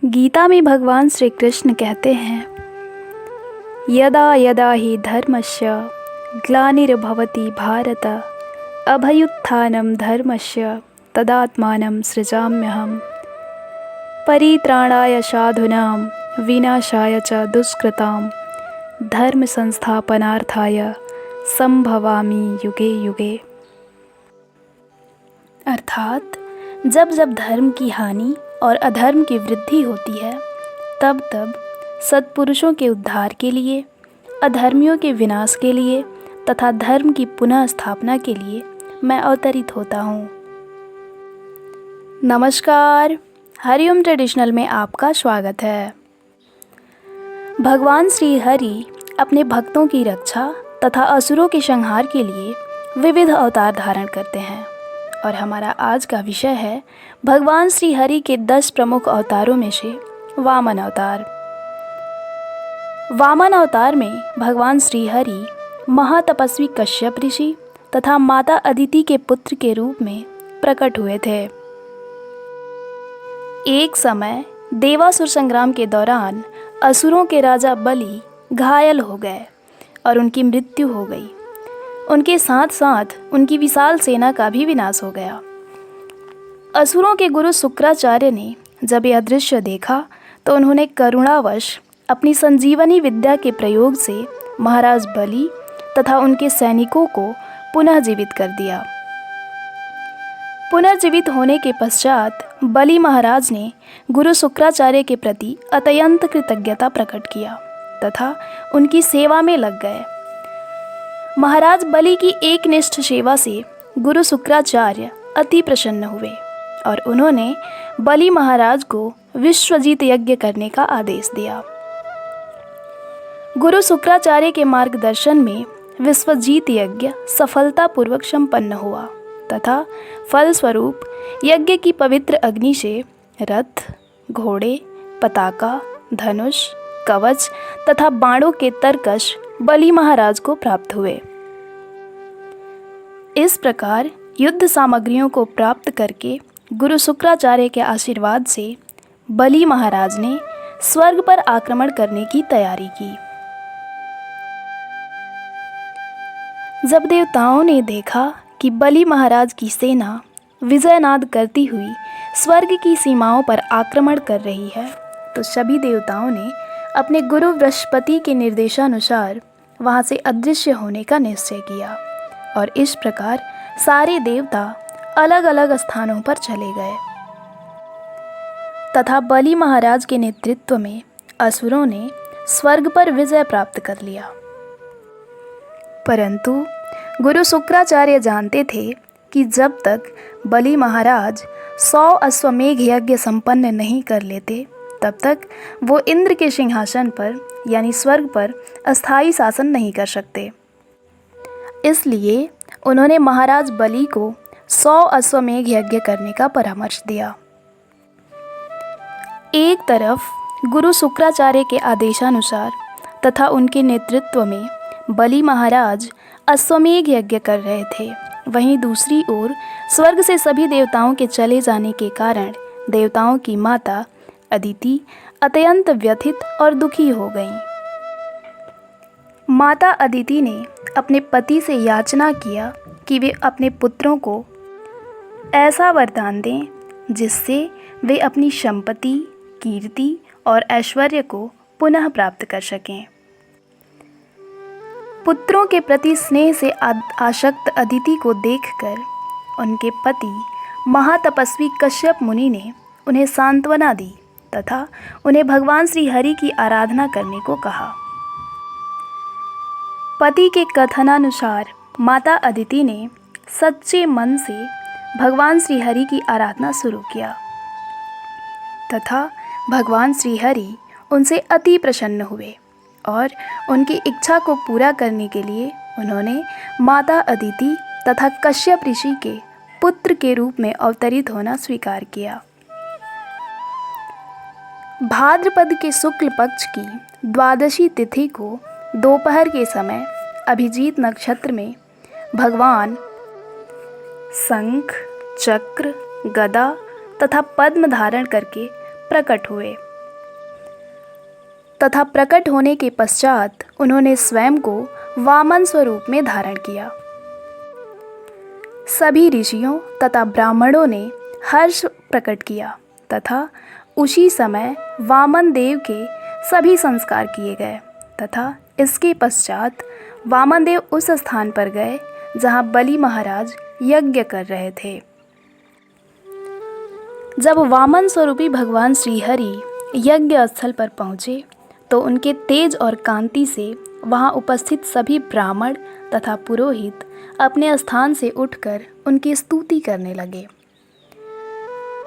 गीता में भगवान श्री कृष्ण कहते हैं, यदा यदा हि धर्मस्य ग्लानिर्भवति भारत अभयुत्थानं धर्मस्य तदात्मानं सृजाम्यहम् परित्राणाय साधूनां विनाशाय च दुष्कृतां धर्म संस्थापनार्थाय संभवामि युगे युगे। अर्थात जब जब धर्म की हानि और अधर्म की वृद्धि होती है, तब तब सत्पुरुषों के उद्धार के लिए, अधर्मियों के विनाश के लिए तथा धर्म की पुनः स्थापना के लिए मैं अवतरित होता हूँ। नमस्कार, हरिओम ट्रेडिशनल में आपका स्वागत है। भगवान श्री हरि अपने भक्तों की रक्षा तथा असुरों के संहार के लिए विविध अवतार धारण करते हैं और हमारा आज का विषय है भगवान श्री हरि के 10 प्रमुख अवतारों में से वामन अवतार। वामन अवतार में भगवान श्री हरि महातपस्वी कश्यप ऋषि तथा माता अदिति के पुत्र के रूप में प्रकट हुए थे। एक समय देवासुर संग्राम के दौरान असुरों के राजा बलि घायल हो गए और उनकी मृत्यु हो गई। उनके साथ साथ उनकी विशाल सेना का भी विनाश हो गया। असुरों के गुरु शुक्राचार्य ने जब यह दृश्य देखा तो उन्होंने करुणावश अपनी संजीवनी विद्या के प्रयोग से महाराज बलि तथा उनके सैनिकों को पुनः जीवित कर दिया। पुनर्जीवित होने के पश्चात बलि महाराज ने गुरु शुक्राचार्य के प्रति अत्यंत कृतज्ञता प्रकट किया तथा उनकी सेवा में लग गए। महाराज बलि की एकनिष्ठ सेवा से गुरु शुक्राचार्य अति प्रसन्न हुए और उन्होंने बलि महाराज को विश्वजीत यज्ञ करने का आदेश दिया। गुरु शुक्राचार्य के मार्गदर्शन में विश्वजीत यज्ञ सफलतापूर्वक संपन्न हुआ तथा फलस्वरूप यज्ञ की पवित्र अग्नि से रथ, घोड़े, पताका, धनुष, कवच तथा बाणों के तरकश बलि महाराज को प्राप्त हुए। इस प्रकार युद्ध सामग्रियों को प्राप्त करके गुरु शुक्राचार्य के आशीर्वाद से बलि महाराज ने स्वर्ग पर आक्रमण करने की तैयारी की। जब देवताओं ने देखा कि बलि महाराज की सेना विजयनाद करती हुई स्वर्ग की सीमाओं पर आक्रमण कर रही है, तो सभी देवताओं ने अपने गुरु बृहस्पति के निर्देशानुसार वहां से अदृश्य होने का निश्चय किया और इस प्रकार सारे देवता अलग अलग स्थानों पर चले गए तथा बलि महाराज के नेतृत्व में असुरों ने स्वर्ग पर विजय प्राप्त कर लिया। परंतु गुरु शुक्राचार्य जानते थे कि जब तक बलि महाराज 100 अश्वमेघ यज्ञ संपन्न नहीं कर लेते, तब तक वो इंद्र के सिंहासन पर यानी स्वर्ग पर अस्थायी शासन नहीं कर सकते। इसलिए उन्होंने महाराज बलि को 100 अश्वमेघ यज्ञ करने का परामर्श दिया। एक तरफ गुरु शुक्राचार्य के आदेशानुसार तथा उनके नेतृत्व में बलि महाराज अश्वमेघ यज्ञ कर रहे थे, वहीं दूसरी ओर स्वर्ग से सभी देवताओं के चले जाने के कारण देवताओं की माता अदिति अत्यंत व्यथित और दुखी हो गईं। माता अदिति ने अपने पति से याचना किया कि वे अपने पुत्रों को ऐसा वरदान दें जिससे वे अपनी संपत्ति, कीर्ति और ऐश्वर्य को पुनः प्राप्त कर सकें। पुत्रों के प्रति स्नेह से आसक्त अदिति को देखकर उनके पति महातपस्वी कश्यप मुनि ने उन्हें सांत्वना दी तथा उन्हें भगवान श्री हरि की आराधना करने को कहा। पति के कथनानुसार माता अदिति ने सच्चे मन से भगवान श्री हरि की आराधना शुरू किया तथा भगवान श्री हरि उनसे अति प्रसन्न हुए और उनकी इच्छा को पूरा करने के लिए उन्होंने माता अदिति तथा कश्यप ऋषि के पुत्र के रूप में अवतरित होना स्वीकार किया। भाद्रपद के शुक्ल पक्ष की द्वादशी तिथि को दोपहर के समय अभिजीत नक्षत्र में भगवान शंख, चक्र, गदा तथा पद्म धारण करके प्रकट हुए तथा प्रकट होने के पश्चात उन्होंने स्वयं को वामन स्वरूप में धारण किया। सभी ऋषियों तथा ब्राह्मणों ने हर्ष प्रकट किया तथा उसी समय वामन देव के सभी संस्कार किए गए तथा इसके पश्चात वामन देव उस स्थान पर गए जहाँ बलि महाराज यज्ञ कर रहे थे। जब वामन स्वरूपी भगवान श्रीहरि यज्ञ स्थल पर पहुँचे तो उनके तेज और कांति से वहाँ उपस्थित सभी ब्राह्मण तथा पुरोहित अपने स्थान से उठकर उनकी स्तुति करने लगे।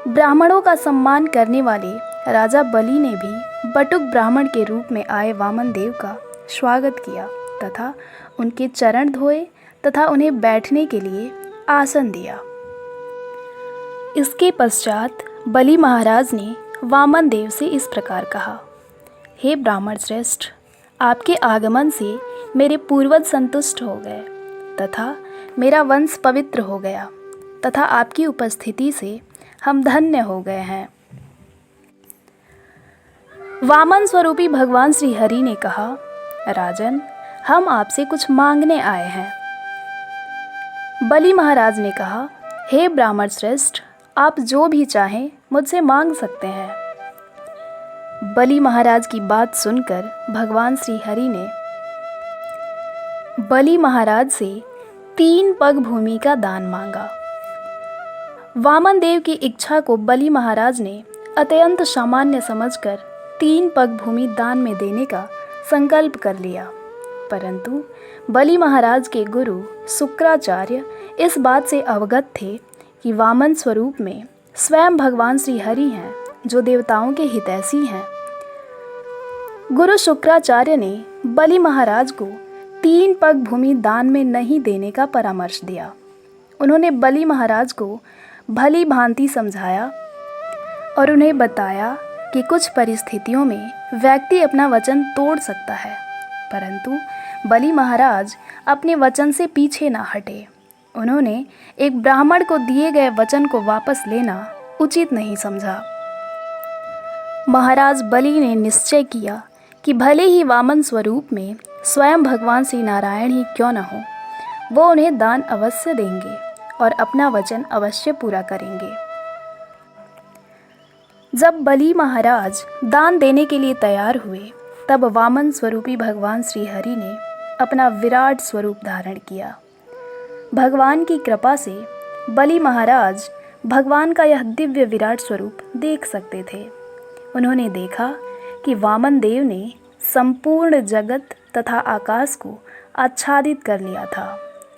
ब्राह्मणों का सम्मान करने वाले राजा बलि ने भी बटुक ब्राह्मण के रूप में आए वामन देव का स्वागत किया तथा उनके चरण धोए तथा उन्हें बैठने के लिए आसन दिया। इसके पश्चात बलि महाराज ने वामन देव से इस प्रकार कहा, हे ब्राह्मण श्रेष्ठ, आपके आगमन से मेरे पूर्वज संतुष्ट हो गए तथा मेरा वंश पवित्र हो गया तथा आपकी उपस्थिति से हम धन्य हो गए हैं। वामन स्वरूपी भगवान श्री हरि ने कहा, राजन, हम आपसे कुछ मांगने आए हैं। बलि महाराज ने कहा, हे ब्राह्मण श्रेष्ठ, आप जो भी चाहें मुझसे मांग सकते हैं। बलि महाराज की बात सुनकर भगवान श्री हरि ने बलि महाराज से 3 पग भूमि का दान मांगा। वामन देव की इच्छा को बलि महाराज ने अत्यंत सामान्य समझकर 3 पग भूमि दान में देने का संकल्प कर लिया, परंतु बलि महाराज के गुरु शुक्राचार्य इस बात से अवगत थे कि वामन स्वरूप में स्वयं भगवान श्री हरि हैं जो देवताओं के हितैषी हैं। गुरु शुक्राचार्य ने बलि महाराज को 3 पग भूमि दान में नहीं देने का परामर्श दिया। उन्होंने बलि महाराज को भली भांति समझाया और उन्हें बताया कि कुछ परिस्थितियों में व्यक्ति अपना वचन तोड़ सकता है, परंतु बलि महाराज अपने वचन से पीछे ना हटे। उन्होंने एक ब्राह्मण को दिए गए वचन को वापस लेना उचित नहीं समझा। महाराज बलि ने निश्चय किया कि भले ही वामन स्वरूप में स्वयं भगवान श्री नारायण ही क्यों न हो, वो उन्हें दान अवश्य देंगे और अपना वचन अवश्य पूरा करेंगे। जब बलि महाराज दान देने के लिए तैयार हुए तब वामन स्वरूपी भगवान श्री हरि ने अपना विराट स्वरूप धारण किया। भगवान की कृपा से बलि महाराज भगवान का यह दिव्य विराट स्वरूप देख सकते थे। उन्होंने देखा कि वामन देव ने संपूर्ण जगत तथा आकाश को आच्छादित कर लिया था।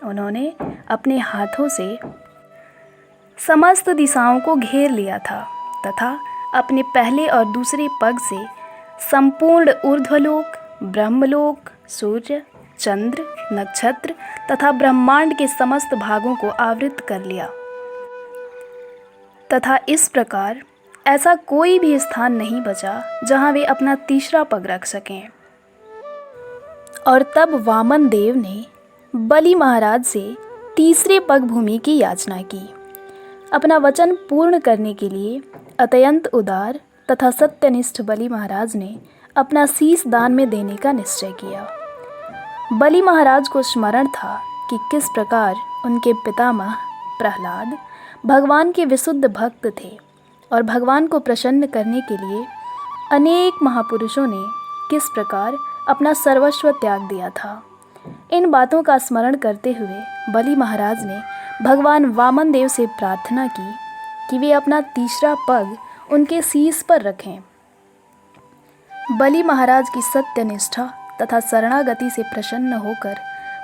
उन्होंने अपने हाथों से समस्त दिशाओं को घेर लिया था तथा अपने पहले और दूसरे पग से संपूर्ण ऊर्ध्वलोक, ब्रह्मलोक, सूर्य, चंद्र, नक्षत्र तथा ब्रह्मांड के समस्त भागों को आवृत कर लिया तथा इस प्रकार ऐसा कोई भी स्थान नहीं बचा जहां वे अपना तीसरा पग रख सकें। और तब वामन देव ने बलि महाराज से तीसरे पग भूमि की याचना की। अपना वचन पूर्ण करने के लिए अत्यंत उदार तथा सत्यनिष्ठ बलि महाराज ने अपना शीश दान में देने का निश्चय किया। बलि महाराज को स्मरण था कि किस प्रकार उनके पितामह प्रहलाद भगवान के विशुद्ध भक्त थे और भगवान को प्रसन्न करने के लिए अनेक महापुरुषों ने किस प्रकार अपना सर्वस्व त्याग दिया था। इन बातों का स्मरण करते हुए बलि महाराज ने भगवान वामन देव से प्रार्थना की कि वे अपना तीसरा पग उनके शीश पर रखें। बलि महाराज की सत्यनिष्ठा तथा शरणागति से प्रसन्न होकर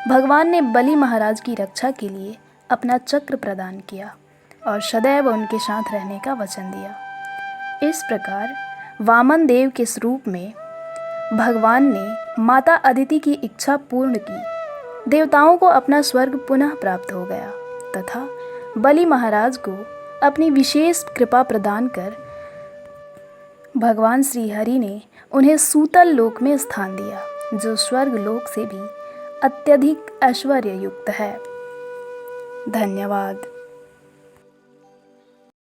भगवान ने बलि महाराज की रक्षा के लिए अपना चक्र प्रदान किया और सदैव उनके साथ रहने का वचन दिया। इस प्रकार वामन देव के स्वरूप में भगवान ने माता अदिति की इच्छा पूर्ण की। देवताओं को अपना स्वर्ग पुनः प्राप्त हो गया तथा बलि महाराज को अपनी विशेष कृपा प्रदान कर भगवान श्री हरि ने उन्हें सूतल लोक में स्थान दिया, जो स्वर्ग लोक से भी अत्यधिक ऐश्वर्य युक्त है। धन्यवाद।